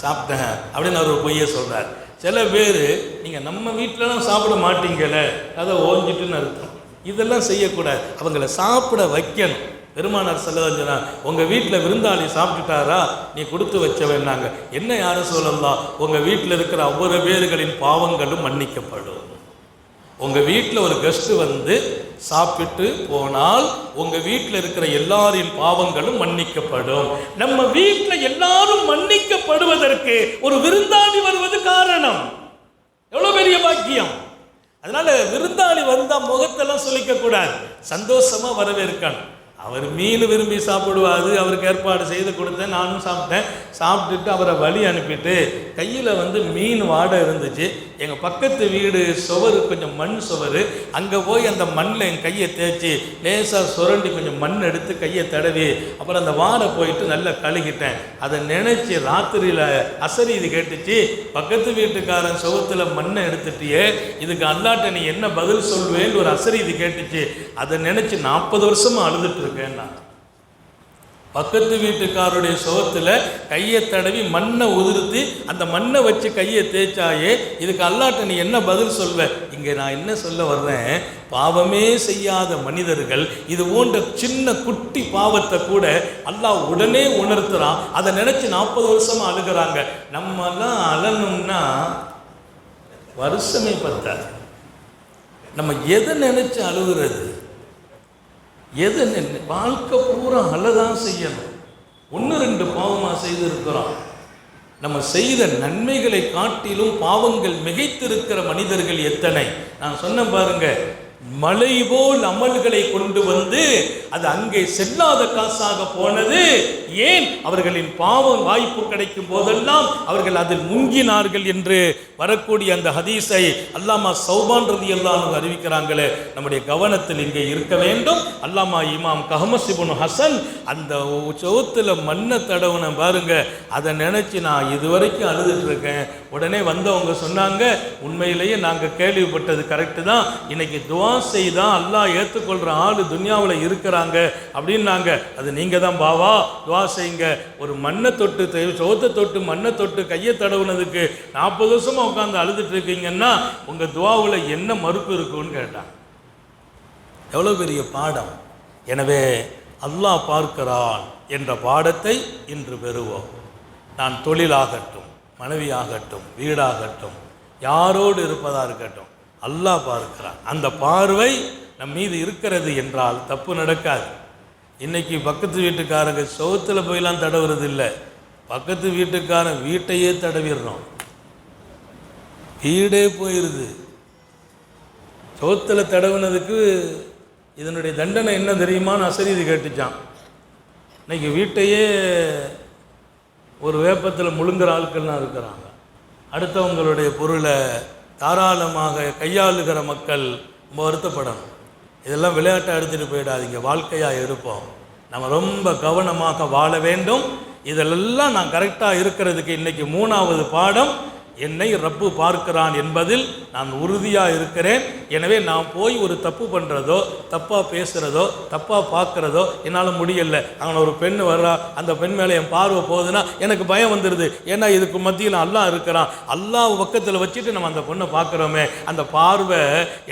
[SPEAKER 1] சாப்பிட்டேன் அப்படின்னு அவர் பொய்ய சொல்கிறார். சில பேர் நீங்கள் நம்ம வீட்டிலலாம் சாப்பிட மாட்டீங்களே, அதை ஓஞ்சிட்டுன்னு அர்த்தம். இதெல்லாம் செய்யக்கூடாது. அவங்கள சாப்பிட வைக்கணும். பெருமானார் ஸல்லல்லாஹு அலைஹி வஸல்லம், உங்கள் வீட்டில் விருந்தாளி சாப்பிட்டுட்டாரா, நீ கொடுத்து வச்ச வேண்டாங்க. என்ன யார சொல்லலாம், உங்கள் வீட்டில் இருக்கிற ஒவ்வொரு பேர்களின் பாவங்களும் மன்னிக்கப்படும். உங்கள் வீட்டில் ஒரு கெஸ்ட் வந்து சாப்பிட்டு போனால் உங்கள் வீட்டில் இருக்கிற எல்லாரின் பாவங்களும் மன்னிக்கப்படும். நம்ம வீட்டில் எல்லாரும் மன்னிக்கப்படுவதற்கு ஒரு விருந்தாளி வருவது காரணம். எவ்வளோ பெரிய பாக்கியம்! அதனால விருந்தாளி வந்தால் முகத்தெல்லாம் சொல்லிக்க கூடாது, சந்தோஷமாக வரவேற்கணும். அவர் மீன் விரும்பி சாப்பிடுவாது, அவருக்கு ஏற்பாடு செய்து கொடுத்தேன், நானும் சாப்பிட்டேன். சாப்பிட்டுட்டு அவரை வழி அனுப்பிட்டு கையில் வந்து மீன் வாடை இருந்துச்சு. எங்கள் பக்கத்து வீடு சுவரு கொஞ்சம் மண் சுவரு, அங்கே போய் அந்த மண்ணில் என் கையை தேய்ச்சி லேசாக சுரண்டி கொஞ்சம் மண் எடுத்து கையை தடவி அப்புறம் அந்த வாடை போயிட்டு நல்லா கழுகிட்டேன். அதை நினச்சி ராத்திரியில் அசரீதி கேட்டுச்சு, பக்கத்து வீட்டுக்காரன் சுவத்தில் மண்ணை எடுத்துட்டியே, இதுக்கு அல்லாட்ட நீ என்ன பதில் சொல்வேன்னு ஒரு அசரீதி கேட்டுச்சு. அதை நினச்சி 40 வருஷமாக அழுதுட்டு இருக்கேன். பக்கத்து வீட்டுக்காருடைய சுவத்தில் கையை தடவி மண்ணை உதிர்த்தி அந்த மண்ணை வச்சு கையை தேய்ச்சாயே, இதுக்கு அல்லாட்ட நீ என்ன பதில் சொல்வ? இங்கே நான் என்ன சொல்ல வர்றேன், பாவமே செய்யாத மனிதர்கள் இது போன்ற சின்ன குட்டி பாவத்தை கூட அல்லாஹ் உடனே உணர்த்துறான். அதை நினைச்சு 40 வருஷமா அழுகிறாங்க. நம்மெல்லாம் அழணும்னா வருஷமே பத்தாது. நம்ம எதை நினைச்சு அழுகிறது? எது வாழ்க்கை பூரா அழதான் செய்யணும். 1-2 பாவமாக செய்திருக்கிறோம். நம்ம செய்த நன்மைகளை காட்டிலும் பாவங்கள் மிகைத்திருக்கிற மனிதர்கள் எத்தனை! நான் சொன்ன பாருங்க, மலை போல் அமல்களை கொண்டு வந்து அது அங்கே செல்லாத காசாக போனது. ஏன்? அவர்களின் பாவம் வாய்ப்பு கிடைக்கும் போதெல்லாம் அவர்கள் அதில் முங்கினார்கள் என்று வரக்கூடிய அந்த ஹதீஸை அல்லாமா சௌபான் ரலியல்லாஹு அன்ஹு அறிவிக்கிறாங்களே, நம்முடைய கவனத்தில் இங்கே இருக்க வேண்டும். அல்லாமா இமாம் கஹமஸ் இப்னு ஹசன் அந்த சோத்துல மண்ணை தடவுன பாருங்க, அதை நினைச்சு நான் இதுவரைக்கும் அழுதுட்டு இருக்கேன். உடனே வந்தவங்க சொன்னாங்க, உண்மையிலேயே நாங்கள் கேள்விப்பட்டது கரெக்டு தான், இன்னைக்கு துவா செய்தா அல்லாஹ் ஏற்றுக்கொள்கிற ஆள் துனியாவில் இருக்கிறாங்க அப்படின்னாங்க. அது நீங்கள் தான் பாவா, துவா செய்யுங்க. ஒரு மண்ணை தொட்டு சோத்தை தொட்டு மண்ணை தொட்டு கையை தடவுனதுக்கு 40 வருஷமாக உட்காந்து அழுதுட்டு இருக்கீங்கன்னா உங்கள் துவாவில் என்ன மறுப்பு இருக்குன்னு கேட்டான். எவ்வளோ பெரிய பாடம்! எனவே அல்லாஹ் பார்க்கிறான் என்ற பாடத்தை இன்று பெறுவோம். நான் தொழிலாகட்டும், மனைவியாகட்டும், வீடாகட்டும், யாரோடு இருப்பதாக இருக்கட்டும், அல்லாஹ் பார்க்கிறான். அந்த பார்வை நம் மீது இருக்கிறது என்றால் தப்பு நடக்காது. இன்னைக்கு பக்கத்து வீட்டுக்காரங்க சோத்தில் போயெல்லாம் தடவுறது இல்லை, பக்கத்து வீட்டுக்காரன் வீட்டையே தடவிடுறோம். வீடே போயிடுது. சோத்தில் தடவுனதுக்கு இதனுடைய தண்டனை என்ன தெரியுமான்னு அசரீதி கேட்டுச்சான். இன்னைக்கு வீட்டையே ஒரு வேப்பத்தில் முழுங்குற ஆட்கள்லாம் இருக்கிறாங்க. அடுத்தவங்களுடைய பொருளை தாராளமாக கையாளுகிற மக்கள் ரொம்ப வருத்தப்படணும். இதெல்லாம் விளையாட்டை எடுத்துகிட்டு போயிடாதீங்க, வாழ்க்கையாக இருப்போம். நம்ம ரொம்ப கவனமாக வாழ வேண்டும். இதெல்லாம் நான் கரெக்டாக இருக்கிறதுக்கு இன்றைக்கி 3வது பாடம், என்னை ரப்பு பார்க்கிறான் என்பதில் நான் உறுதியாக இருக்கிறேன். எனவே நான் போய் ஒரு தப்பு பண்ணுறதோ, தப்பாக பேசுகிறதோ, தப்பாக பார்க்குறதோ என்னால் முடியலை. அங்கே ஒரு பெண் வர்றா, அந்த பெண் மேலே என் பார்வை போகுதுன்னா எனக்கு பயம் வந்துடுது. ஏன்னா இதுக்கு மத்தியில் அல்லாஹ் இருக்கிறான். அல்லாஹ் பக்கத்தில் வச்சுட்டு நம்ம அந்த பொண்ணை பார்க்குறோமே, அந்த பார்வை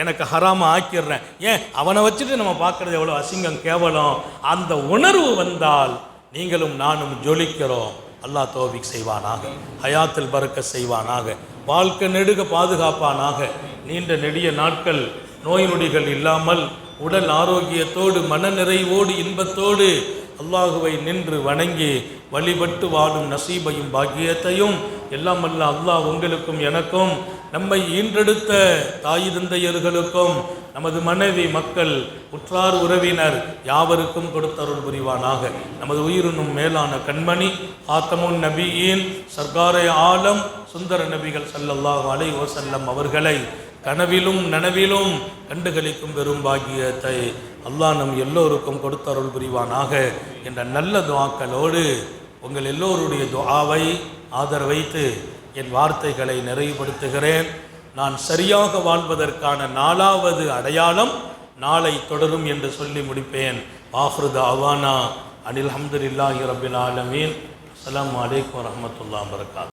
[SPEAKER 1] எனக்கு ஹராமாக ஆக்கிடுறேன். ஏன் அவனை வச்சுட்டு நம்ம பார்க்குறது எவ்வளோ அசிங்கம், கேவலம். அந்த உணர்வு வந்தால் நீங்களும் நானும் ஜொலிக்கிறோம். அல்லாஹ் தௌஃபீக் செய்வானாக, ஹயாத்தில் பரக்க செய்வானாக, வாழ்க்கை நெடுக பாதுகாப்பானாக, நீண்ட நெடிய நாட்கள் நோய் நொடிகள் இல்லாமல் உடல் ஆரோக்கியத்தோடு மன நிறைவோடு இன்பத்தோடு அல்லாஹுவை நின்று வணங்கி வழிபட்டு வாழும் நசீபையும் பாக்கியத்தையும் எல்லாம் அல்ல அல்லாஹ் உங்களுக்கும் எனக்கும், நம்மை ஈன்றெடுத்த தாய் தந்தையர்களுக்கும், நமது மனைவி மக்கள் உற்றார் உறவினர் யாவருக்கும் கொடுத்தருள் புரிவானாக. நமது உயிரினும் மேலான கண்மணி ஆத்தமுன் நபியின் சர்க்காரை ஆலம் சுந்தர நபிகள் ஸல்லல்லாஹு அலைஹி வஸல்லம் அவர்களை கனவிலும் நனவிலும் கண்டுகளிக்கும் பெரும் பாக்கியத்தை அல்லாஹ் நம் எல்லோருக்கும் கொடுத்தருள் புரிவானாக என்ற நல்ல துஆக்களோடு உங்கள் எல்லோருடைய துஆவை ஆதரவைத்து என் வார்த்தைகளை நிறைவுபடுத்துகிறேன். நான் சரியாக வாழ்வதற்கான 4வது அடையாளம் நாளை தொடரும் என்று சொல்லி முடிப்பேன். ஆஹிரு தஅவானா அனில் ஹம்துலில்லாஹி ரப்பில் ஆலமீன். அஸ்ஸலாமு அலைக்கும் வரஹ்மத்துல்லாஹி வபரகாத்துஹு.